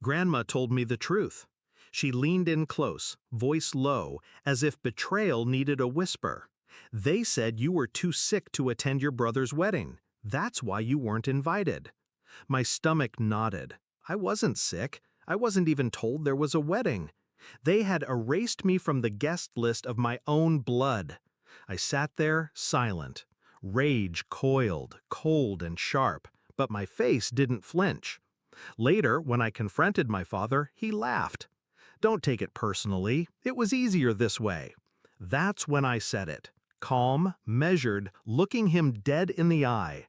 Grandma told me the truth. She leaned in close, voice low, as if betrayal needed a whisper. They said you were too sick to attend your brother's wedding. That's why you weren't invited. My stomach nodded. I wasn't sick. I wasn't even told there was a wedding. They had erased me from the guest list of my own blood. I sat there, silent. Rage coiled, cold and sharp, but my face didn't flinch. Later, when I confronted my father, he laughed. "Don't take it personally. It was easier this way." That's when I said it. Calm, measured, looking him dead in the eye.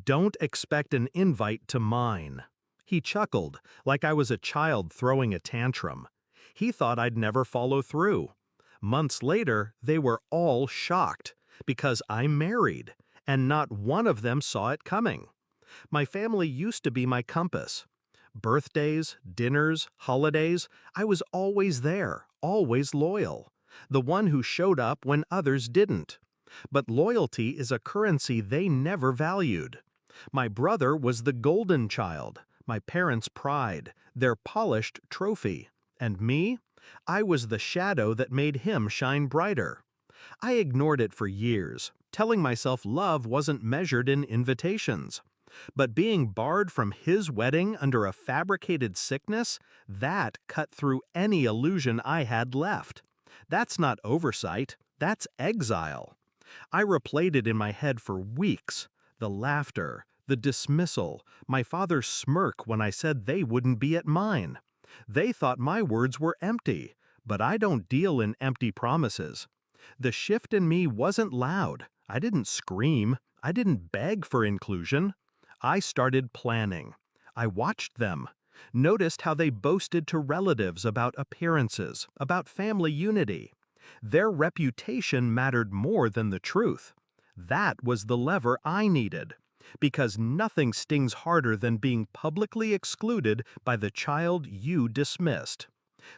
"Don't expect an invite to mine." He chuckled, like I was a child throwing a tantrum. He thought I'd never follow through. Months later, they were all shocked, because I'm married, and not one of them saw it coming. My family used to be my compass. Birthdays, dinners, holidays, I was always there, always loyal. The one who showed up when others didn't. But loyalty is a currency they never valued. My brother was the golden child, my parents' pride, their polished trophy. And me? I was the shadow that made him shine brighter. I ignored it for years, telling myself love wasn't measured in invitations. But being barred from his wedding under a fabricated sickness, that cut through any illusion I had left. That's not oversight, that's exile. I replayed it in my head for weeks. The laughter, the dismissal, my father's smirk when I said they wouldn't be at mine. They thought my words were empty, but I don't deal in empty promises. The shift in me wasn't loud. I didn't scream. I didn't beg for inclusion. I started planning. I watched them, noticed how they boasted to relatives about appearances, about family unity. Their reputation mattered more than the truth. That was the lever I needed, because nothing stings harder than being publicly excluded by the child you dismissed.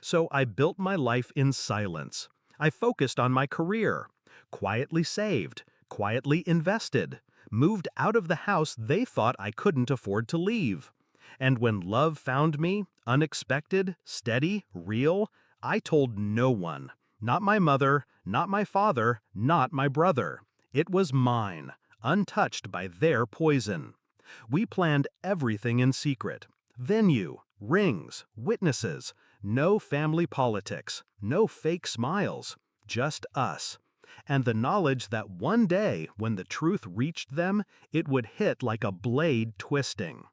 So I built my life in silence. I focused on my career, quietly saved, quietly invested, moved out of the house they thought I couldn't afford to leave. And when love found me, unexpected, steady, real, I told no one. Not my mother, not my father, not my brother. It was mine, untouched by their poison. We planned everything in secret. Venue, rings, witnesses, no family politics, no fake smiles, just us. And the knowledge that one day, when the truth reached them, it would hit like a blade twisting.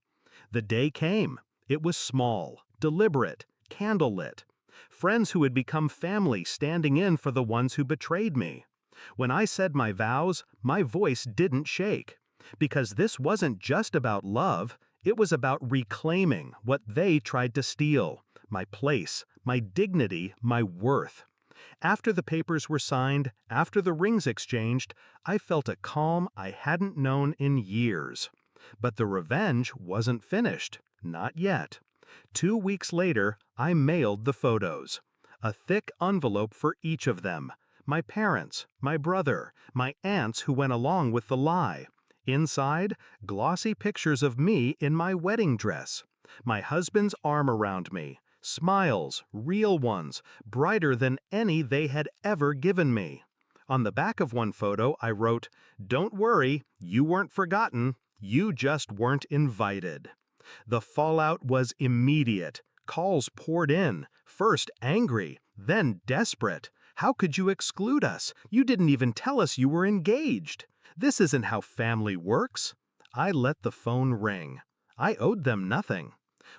The day came. It was small, deliberate, candlelit. Friends who had become family standing in for the ones who betrayed me. When I said my vows, my voice didn't shake. Because this wasn't just about love, it was about reclaiming what they tried to steal. My place, my dignity, my worth. After the papers were signed, after the rings exchanged, I felt a calm I hadn't known in years. But the revenge wasn't finished. Not yet. 2 weeks later, I mailed the photos. A thick envelope for each of them. My parents, my brother, my aunts who went along with the lie. Inside, glossy pictures of me in my wedding dress. My husband's arm around me. Smiles, real ones, brighter than any they had ever given me. On the back of one photo, I wrote, "Don't worry, you weren't forgotten, you just weren't invited." The fallout was immediate. Calls poured in, first angry, then desperate. "How could you exclude us? You didn't even tell us you were engaged. This isn't how family works." I let the phone ring. I owed them nothing.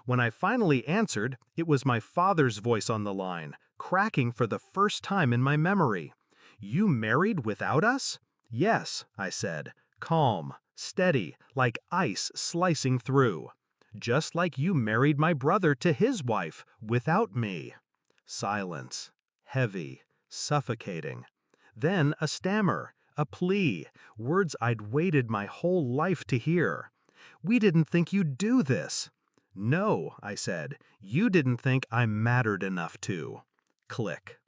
When I finally answered, it was my father's voice on the line, cracking for the first time in my memory. "You married without us?" "Yes," I said, calm, steady, like ice slicing through. "Just like you married my brother to his wife, without me." Silence. Heavy. Suffocating. Then a stammer, a plea, words I'd waited my whole life to hear. "We didn't think you'd do this." "No," I said, "you didn't think I mattered enough to." Click.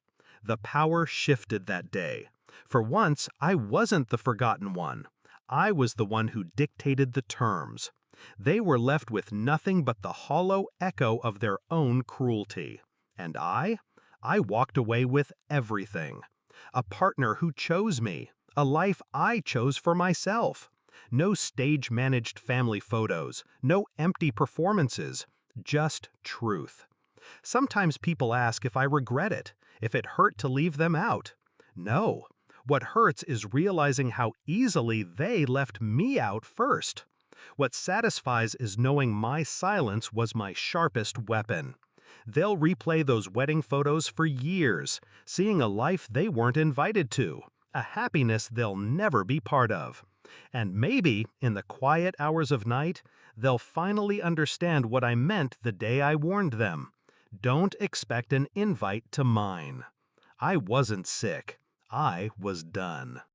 The power shifted that day. For once, I wasn't the forgotten one. I was the one who dictated the terms. They were left with nothing but the hollow echo of their own cruelty. And I walked away with everything. A partner who chose me, a life I chose for myself. No stage-managed family photos, no empty performances, just truth. Sometimes people ask if I regret it, if it hurt to leave them out. No. What hurts is realizing how easily they left me out first. What satisfies is knowing my silence was my sharpest weapon. They'll replay those wedding photos for years, seeing a life they weren't invited to, a happiness they'll never be part of. And maybe, in the quiet hours of night, they'll finally understand what I meant the day I warned them. Don't expect an invite to mine. I wasn't sick. I was done.